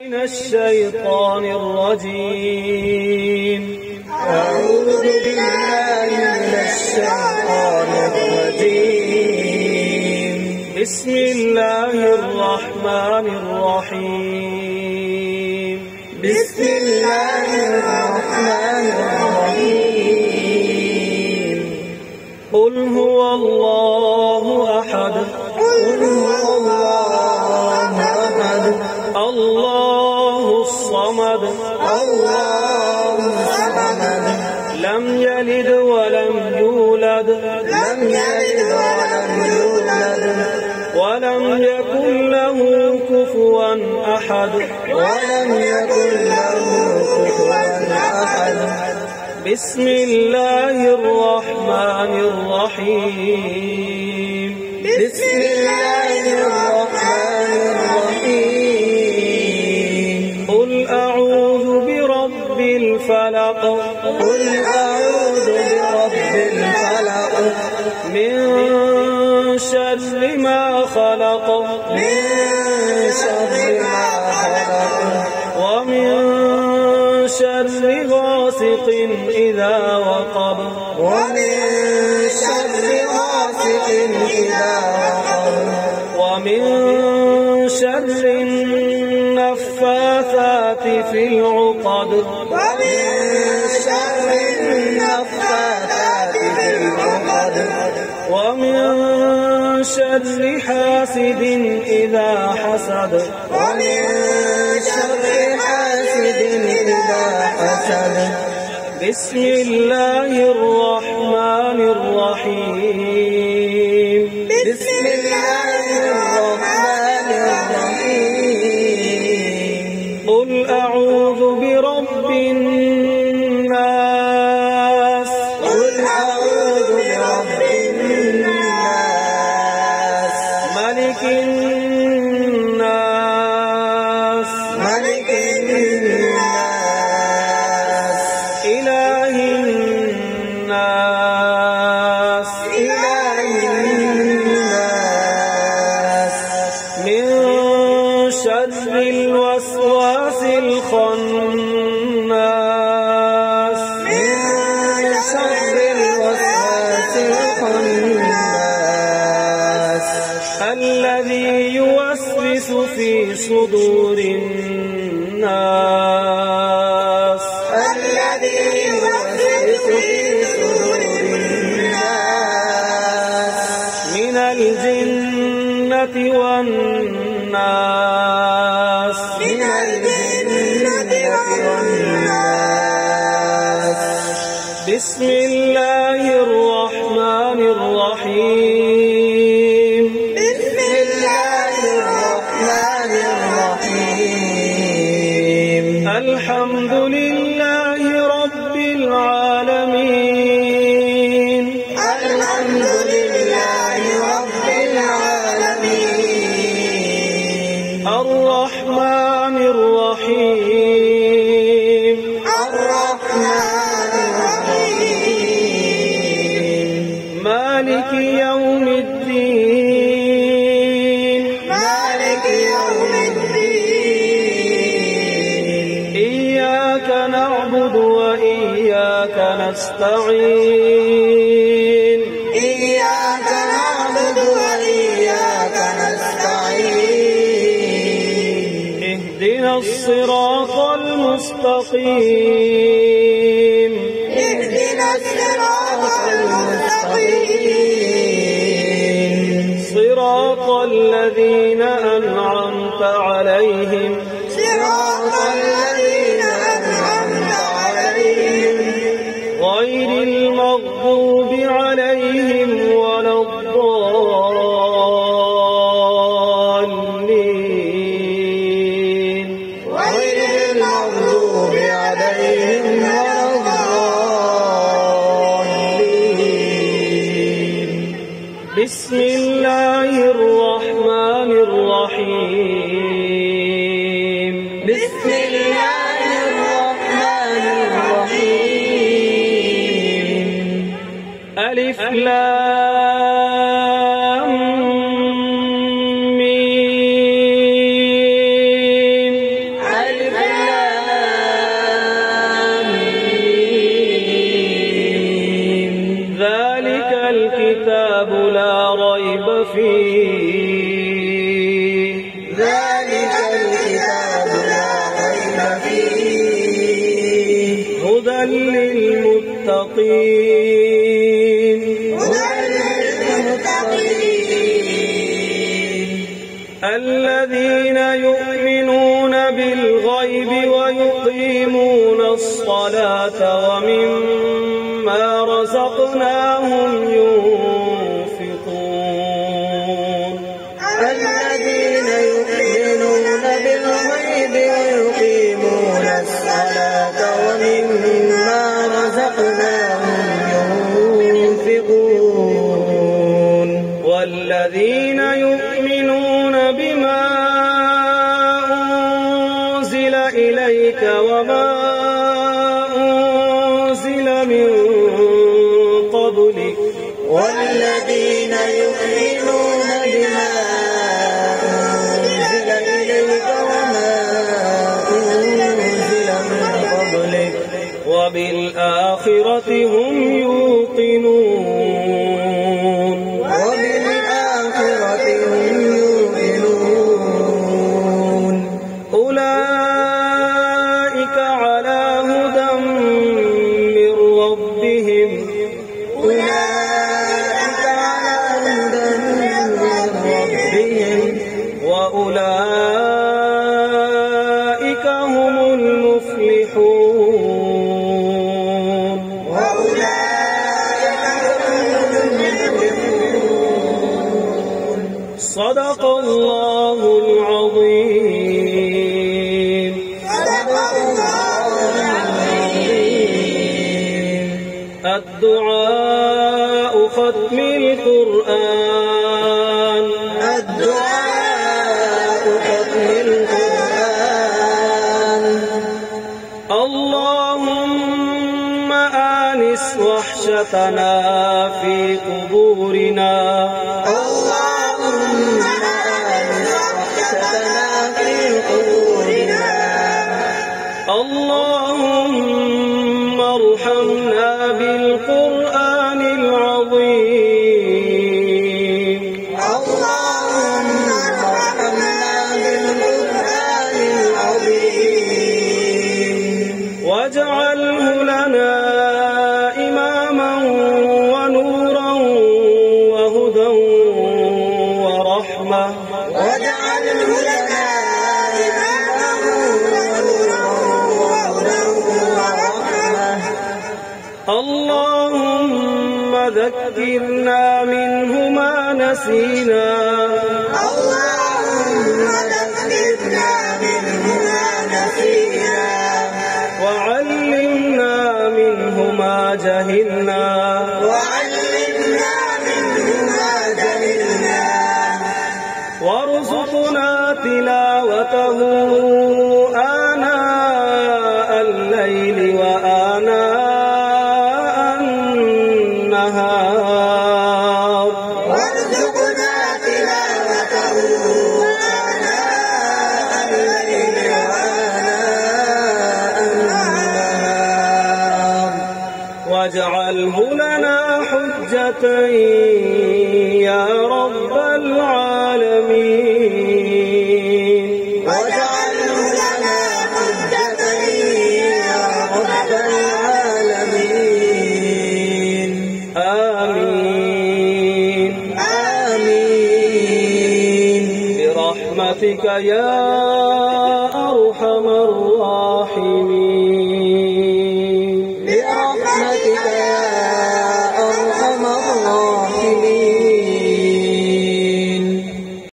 من الشيطان الرجيم. أعوذ بالله من الشيطان الرجيم. بسم الله الرحمن الرحيم. بسم الله الرحمن الرحيم. قل هو الله أحد. قل هو الله أحد. الله الصمد. الله الصمد. لم يلد ولم يولد. لم يلد ولم يولد. ولم يكن له كفوا أحد. ولم يكن له كفوا أحد. بسم الله الرحمن الرحيم. بسم الله الرحمن الرحيم. قل أعوذ برب الفلق. قل أعوذ برب الفلق. من شر ما خلق. من شر ما خلق. ومن شر غاسق إذا وقب. ومن شر غاسق إذا وقب. ومن شر النفاثات في العقد. ومن شر النفاثات في العقد. ومن شر حاسد إذا حسد. ومن شر حاسد إذا حسد. بسم الله الرحمن الرحيم. بسم الله الرحمن الرحيم. قل أعوذ برب الناس. قل أعوذ برب الناس. ملك الناس. ملك الناس. إله الناس. إله الناس. من شر الوسواس الخناس. من شر الوسواس الخناس. الذي يوسوس في صدور الناس. الذي يوسوس في صدور الناس. من الجنة والناس. من الجنة والناس. بسم الله الرحمن الرحيم. بسم الله الرحمن الرحيم. الحمد لله رب العالمين. الحمد لله رب العالمين. الرحمن الرحيم. الرحمن الرحيم. مالك يوم الدين. مالك يوم الدين. إياك نعبد وإياك نستعين. إياك نعبد وإياك نستعين. اهدنا الصراط المستقيم. اهدنا الصراط المستقيم. صراط الذين أنعمت عليهم. صراط الذين أنعمت عليهم. غير المغضوب عليهم ولا الضالين. غير المغضوب عليهم ولا الضالين. بسم الله الرحمن الرحيم. بسم الله الرحمن الرحيم. ألف لام ميم. للمتقين الذين يؤمنون بالغيب ويقيمون الصلاة ومما رزقناهم ينفقون الذين يؤمنون بالغيب ويقيمون الصلاة ومما رزقناهم ينفقون والذين يؤمنون بما أنزل إليك وما أنزل من قبلك والذين يؤمنون بما أنزل إليك وما أنزل من قبلك وبالآخرة هم يوقنون وبالآخرة هم يوقنون أولئك على هدى من ربهم أولئك على هدى من ربهم وأولئك هم المفلحون صدق الله العظيم الدعاء ختم القرآن الدعاء ختم القرآن اللهم آنس وحشتنا في قبورنا اللهم آنس وحشتنا في قبورنا اللهم ارحمنا بالقرآن العظيم اللهم ارحمنا بالقرآن العظيم واجعله لنا إماما ونورا وهدى ورحمة واجعله لنا إماما ونورا وهدى ورحمة اللهم ذكرنا منه ما نسينا اللهم ذكرنا منه ما نسينا وعلمنا منه ما جهلنا وعلمنا منه ما جهلنا وارزقنا تلاوته آناء الليل وآناء النهار وارزقنا تلاوته آناء الليل وآناء النهار واجعله لنا حجة يا رب العالمين واجعله لنا حجة يا رب العالمين آمين آمين برحمتك يا أرحم الراحمين برحمتك يا